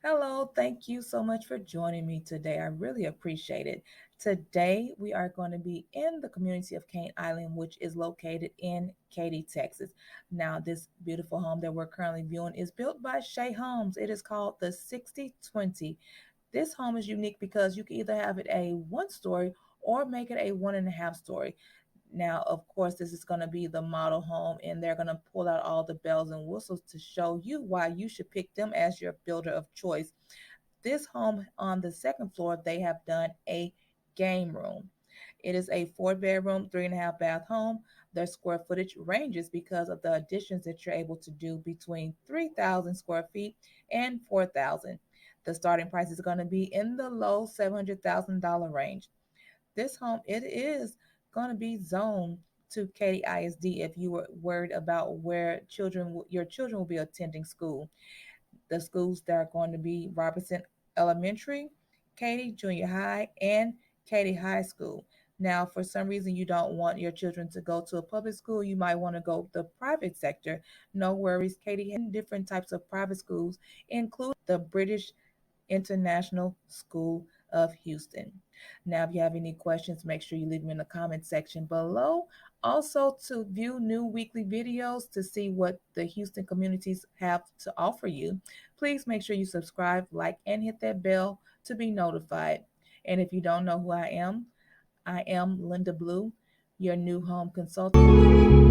Hello, thank you so much for joining me today. I really appreciate it. Today, we are going to be in the community of Cane Island, which is located in Katy, Texas. Now, this beautiful home that we're currently viewing is built by Shea Homes. It is called the 6020. This home is unique because you can either have it a one story or make it a one and a half story. Now, of course, this is going to be the model home, and they're going to pull out all the bells and whistles to show you why you should pick them as your builder of choice. This home on the second floor, they have done a game room. It is a four-bedroom, three and a half bath home. Their square footage ranges because of the additions that you're able to do between 3,000 square feet and 4,000. The starting price is going to be in the low $700,000 range. This home, it is going to be zoned to Katy ISD if you were worried about where your children will be attending school. The schools that are going to be Robertson Elementary, Katy Junior High, and Katy High School. Now, for some reason you don't want your children to go to a public school, you might want to go the private sector. No worries, Katy has different types of private schools, including the British International School of Houston. Now, if you have any questions, make sure you leave them in the comment section below. Also, to view new weekly videos to see what the Houston communities have to offer you, please make sure you subscribe, like, and hit that bell to be notified. And if you don't know who I am Linda Blue, your new home consultant.